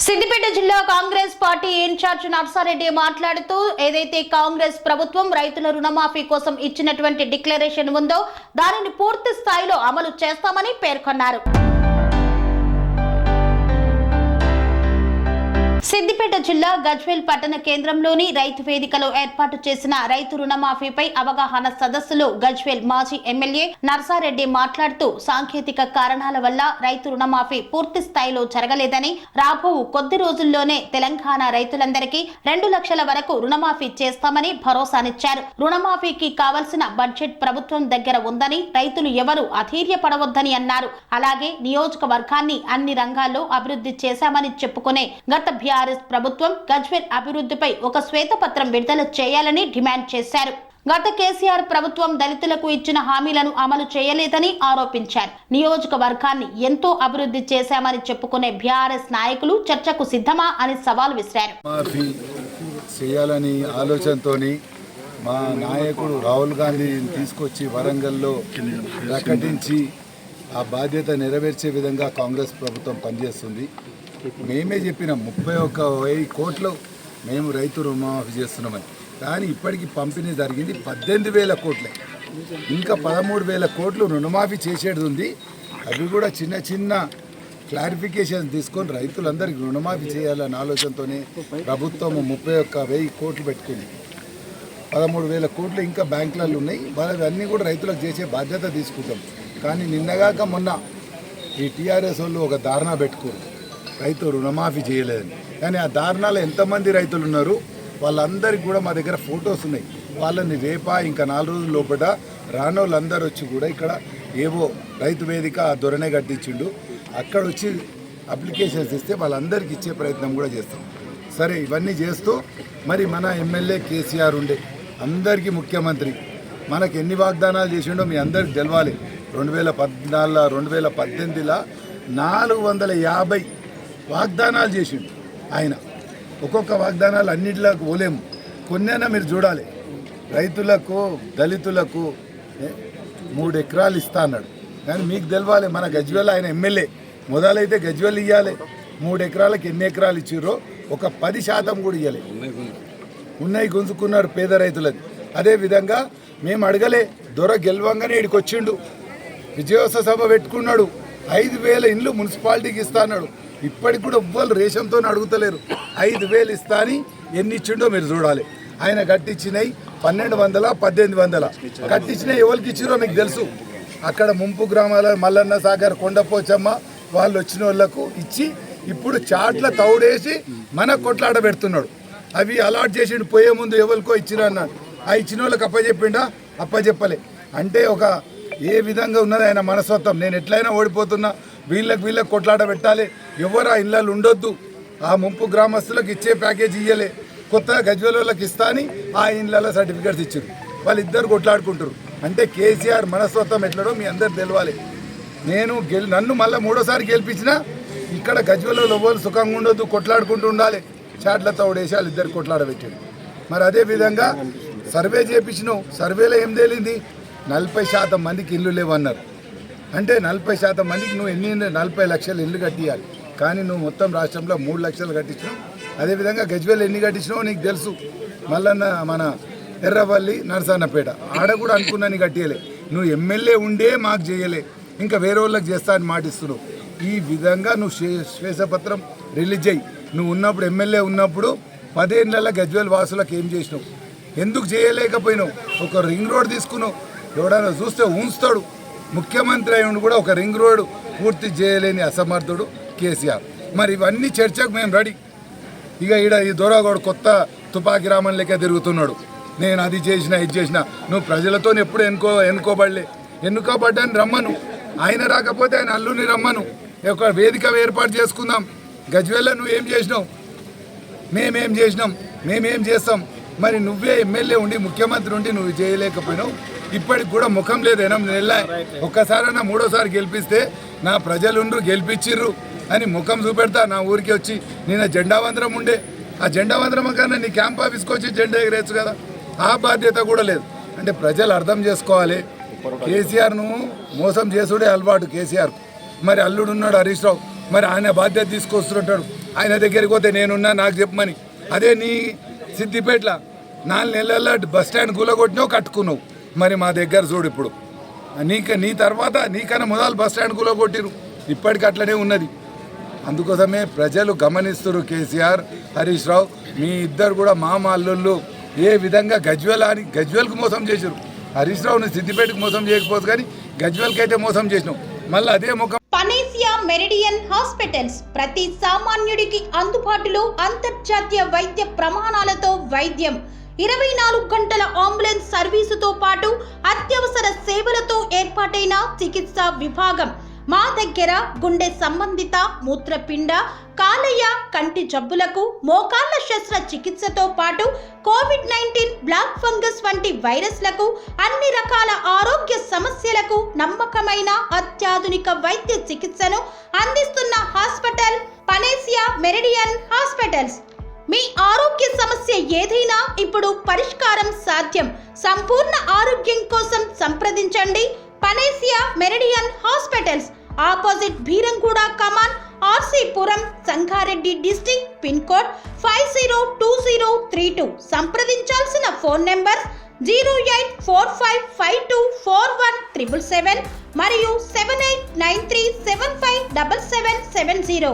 సిద్దిపేట జిల్లా Congress party incharge Narsa Reddy మాట్లాడుతూ ఏదైతే కాంగ్రెస్ ప్రభుత్వం రైతుల రుణమాఫీ కోసం ఇచ్చినటువంటి డిక్లరేషన్ ఉందో దానిని పూర్తి స్థాయిలో అమలు చేస్తామని పేర్కొన్నారు. సిద్దిపేట జిల్లా గజ్వేల్ పట్టణ కేంద్రంలోని రైతు వేదికలో ఏర్పాటు చేసిన రైతు రుణమాఫీపై అవగాహన సదస్సులో గజ్వేల్ మాజీ ఎమ్మెల్యే నర్సారెడ్డి మాట్లాడుతూ సాంకేతిక కారణాల వల్ల రైతు రుణమాఫీ పూర్తి స్థాయిలో జరగలేదని రాబో కొద్ది రోజుల్లోనే తెలంగాణ రైతులందరికీ 2 లక్షల వరకు రుణమాఫీ చేస్తామని భరోసానిచ్చారు. రుణమాఫీకి కావలసిన బడ్జెట్ ప్రభుత్వం దగ్గర ఉందని రైతులు ఎవరూ అధైర్యపడవద్దని అన్నారు. అలాగే నియోజకవర్గాన్ని అన్ని రంగాల్లో అభివృద్ధి చేశామని చెప్పుకునే గత బీఆర్ఎస్ ప్రభుత్వం గజ్వేల్ అభివృద్ధిపై ఒక శ్వేతపత్రం విడుదల చేయాలని డిమాండ్ చేశారు. గత కేసీఆర్ ప్రభుత్వం దళితులకు ఇచ్చిన హామీలను అమలు చేయలేదని ఆరోపించారు. నియోజకవర్గాన్ని ఎంతో అభివృద్ధి చేశామని చెప్పుకునే బీఆర్ఎస్ నాయకులు చర్చకు సిద్ధమా అని సవాల్ విసిరారు. మాఫీ చేయాలని ఆలోచనతోని మా నాయకుడు రాహుల్ గాంధీని తీసుకొచ్చి వరంగల్లో ప్రకటించి ఆ బాధ్యత నెరవేర్చే విధంగా కాంగ్రెస్ ప్రభుత్వం పనిచేస్తుంది. మేమే చెప్పిన 31,000 కోట్లు మేము రైతు రుణమాఫీ చేస్తున్నామని, కానీ ఇప్పటికి పంపిణీ జరిగింది 18,000 కోట్లే. ఇంకా 13,000 కోట్లు రుణమాఫీ చేసేది ఉంది. అవి కూడా చిన్న చిన్న క్లారిఫికేషన్ తీసుకొని రైతులందరికీ రుణమాఫీ చేయాలన్న ఆలోచనతోనే ప్రభుత్వం 31,000 కోట్లు పెట్టుకుంది. 13,000 కోట్లు ఇంకా బ్యాంకులలో ఉన్నాయి. వాళ్ళన్నీ కూడా రైతులకు చేసే బాధ్యత తీసుకుంటాం. కానీ నిన్నగాక మొన్న ఈ టీఆర్ఎస్ వాళ్ళు ఒక ధారణ పెట్టుకోరు, రైతు రుణమాఫీ చేయలేదని. కానీ ఆ ధారణలో ఎంతమంది రైతులు ఉన్నారు వాళ్ళందరికీ కూడా మా దగ్గర ఫొటోస్ ఉన్నాయి. వాళ్ళని రేపా ఇంకా 4 రోజుల లోపల రానోళ్ళందరూ వచ్చి కూడా ఇక్కడ ఏవో రైతు వేదిక ఆ దొరనే కట్టించిండు, అక్కడ వచ్చి అప్లికేషన్స్ ఇస్తే వాళ్ళందరికీ ఇచ్చే ప్రయత్నం కూడా చేస్తాం. సరే, ఇవన్నీ చేస్తూ మరి మన ఎమ్మెల్యే కేసీఆర్ ఉండే అందరికీ ముఖ్యమంత్రి మనకు ఎన్ని వాగ్దానాలు చేసిండో మీ అందరికి తెలవాలి. 2014 2018 450 వాగ్దానాలు చేసిండు ఆయన. ఒక్కొక్క వాగ్దానాలు అన్నింటిలోకి పోలేము, కొన్నైనా మీరు చూడాలి. రైతులకు దళితులకు 3 ఎకరాలు ఇస్తా అన్నాడు, కానీ మీకు తెలవాలి మన గజ్వేల్ ఆయన ఎమ్మెల్యే మొదలైతే గజ్వేల్ ఇవ్వాలి. 3 ఎకరాలకు ఎన్ని ఎకరాలు ఇచ్చిర్రో ఒక 10% కూడా ఇవ్వాలి. ఉన్నాయి గుంజుకున్నారు పేద రైతులది. అదేవిధంగా మేము అడగలే, దొర గెలవంగానే ఇక్కడికి వచ్చిండు, విజయోత్సవ సభ పెట్టుకున్నాడు, 5,000 ఇండ్లు మున్సిపాలిటీకి ఇస్తా అన్నాడు. ఇప్పటికి కూడా ఎవ్వరు రేషంతో అడుగుతలేరు. 5,000 ఇస్తా అని ఎన్ని ఇచ్చిండో మీరు చూడాలి. ఆయన కట్టించినవి 1,200 1,800 కట్టించినవి ఎవరికి ఇచ్చిరో మీకు తెలుసు. అక్కడ ముంపు గ్రామాల మల్లన్న సాగర్ కొండపోచమ్మ వాళ్ళు వచ్చిన వాళ్ళకు ఇచ్చి ఇప్పుడు చాట్ల తౌడేసి మన కొట్లాట పెడుతున్నాడు. అవి అలాట్ చేసిండు, పోయే ముందు ఎవరికో ఇచ్చిరా అన్నాడు. ఆ ఇచ్చిన వాళ్ళకి అప్పచెప్పిండా? అప్పచెప్పలే. అంటే ఒక ఏ విధంగా ఉన్నది ఆయన మనస్తత్వం. నేను ఎట్లయినా ఓడిపోతున్నా, వీళ్ళకి కొట్లాట పెట్టాలి, ఎవరు ఆ ఇళ్ళలు ఉండొద్దు, ఆ ముంపు గ్రామస్తులకు ఇచ్చే ప్యాకేజ్ ఇయ్యలే, కొత్తగా గజ్వేల్ వాళ్ళకి ఇస్తా అని ఆ ఇళ్ళలో సర్టిఫికేట్స్ ఇచ్చారు. వాళ్ళిద్దరు కొట్లాడుకుంటారు. అంటే కేసీఆర్ మనస్తత్వం ఎట్లడో మీ అందరు తెలవాలి. నేను నన్ను మళ్ళీ 3వ గెలిపించినా ఇక్కడ గజ్వేల్ ఎవరు సుఖంగా ఉండొద్దు, కొట్లాడుకుంటూ ఉండాలి. చాట్లతో ఓడేసి వాళ్ళిద్దరు కొట్లాడ పెట్టాడు. మరి అదేవిధంగా సర్వే చేయించినావు, సర్వేలో ఏం తేలింది? 40% మందికి ఇల్లు లేవన్నారు. అంటే 40% మందికి నువ్వు 40 లక్షల ఇల్లు కట్టియాలి, కానీ నువ్వు మొత్తం రాష్ట్రంలో 3 లక్షలు కట్టించినావు. అదేవిధంగా గజ్వేల్ ఎన్ని కట్టించినావు నీకు తెలుసు. మళ్ళన్న మన ఎర్రవల్లి నరసన్నపేట ఆడ కూడా అనుకున్నాను కట్టియలే. నువ్వు ఎమ్మెల్యే ఉండే మాకు చేయలే, ఇంకా వేరే వాళ్ళకి చేస్తా అని మాటిస్తున్నావు. ఈ విధంగా నువ్వు శ్వేతపత్రం రిలీజ్ అయ్యి నువ్వు ఉన్నప్పుడు ఎమ్మెల్యే ఉన్నప్పుడు 10 ఏళ్ళ గజ్వేల్ వాసులకు ఏం చేసినావు, ఎందుకు చేయలేకపోయినావు? ఒక రింగ్ రోడ్ తీసుకున్నావు, ఎవడైనా చూస్తే ఉంచుతాడు. ముఖ్యమంత్రి అయ్యుండి కూడా ఒక రింగ్ రోడ్ పూర్తి చేయలేని అసమర్థుడు కేసీఆర్. మరి ఇవన్నీ చర్చకు మేము రెడీ. ఇక ఈ దొరగోడు కొత్త తుపాకీ రామన్ లెక్క తిరుగుతున్నాడు, నేను అది చేసినా ఇది చేసినా. నువ్వు ప్రజలతో ఎప్పుడు ఎన్నుకోబడ్డాన్ని రమ్మను, ఆయన రాకపోతే ఆయన అల్లుని రమ్మను, ఒక వేదిక ఏర్పాటు చేసుకుందాం. గజ్వేల్లో నువ్వు ఏం చేసినావు, మేమేం చేసినాం, మేమేం చేస్తాం. మరి నువ్వే ఎమ్మెల్యే ఉండి ముఖ్యమంత్రి ఉండి నువ్వు చేయలేకపోయినావు. ఇప్పటికి కూడా ముఖం లేదు. 8 నెలల ఒక్కసారైనా 3వసారి గెలిపిస్తే నా ప్రజలుండ్రు గెలిపించిర్రు అని ముఖం చూపెడతా. నా ఊరికి వచ్చి నిన్న జెండా వందరం ఉండే, ఆ జెండా వందరం కన్నా నీ క్యాంప్ ఆఫీస్కి వచ్చి జెండా ఎగరేయచ్చు కదా. ఆ బాధ్యత కూడా లేదు. అంటే ప్రజలు అర్థం చేసుకోవాలి, కేసీఆర్ను మోసం చేసుడే అలవాటు కేసీఆర్. మరి అల్లుడు ఉన్నాడు హరీష్ రావు, మరి ఆయన బాధ్యత తీసుకొస్తుంటాడు. ఆయన దగ్గరికి పోతే నేనున్నా నాకు చెప్పమని. అదే నీ సిద్దిపేటలో 4 నెలల్లో బస్ స్టాండ్ కూలగొట్టినావు, కట్టుకున్నావు. మరి మా దగ్గర చూడు ఇప్పుడు నీ తర్వాత నీకన్నా మొదలు బస్ స్టాండ్ కూలగొట్టిరు, ఇప్పటికి అట్లనే ఉన్నది. అందుకోసమే ప్రజలు గమనిస్తున్నారు. కేసీఆర్, హరీష్ రావు మీ ఇద్దరు కూడా మామల్లుళ్ళు ఏ విధంగా గజ్వేల్కి మోసం చేశారు. హరీష్ రావుని సిద్దిపేటకు మోసం చేయకపోతే కానీ గజ్వేల్కి అయితే మోసం చేసినావు. మళ్ళీ అదే ముఖం. పనేసియా మెరిడియన్ హాస్పిటల్స్ ప్రతి సామాన్యుడికి అందుబాటులో అంతర్జాతీయ వైద్య ప్రమాణాలతో వైద్యం, 24 గంటల అంబులెన్స్ సర్వీసుతో పాటు అత్యవసర సేవలతో ఏర్పాటైన చికిత్సా విభాగం. మా దగ్గర గుండె సంబంధిత, మూత్రపిండ, కాలేయ, కంటి జబ్బులకు, మోకాళ్ల శస్త్రచికిత్సతో పాటు కోవిడ్-19, బ్లాక్ ఫంగస్ వంటి వైరస్లకు, అన్ని రకాల ఆరోగ్య సమస్యలకు నమ్మకమైన అత్యాధునిక వైద్య చికిత్సను అందిస్తున్న హాస్పిటల్ పనేసియా మెరిడియన్ హాస్పిటల్స్. మీ ఆరోగ్య సమస్య ఏదైనా ఇప్పుడు పరిష్కారం సాధ్యం. సంపూర్ణ ఆరోగ్యం కోసం సంప్రదించండి Panacea Meridian hospitals. Opposite Bheeramguda Kaman, RC Puram, Sangareddy district. Pin code 502032. సంప్రదించాల్సిన ఫోన్ నెంబర్ 0845524177 మరియు 7893757770.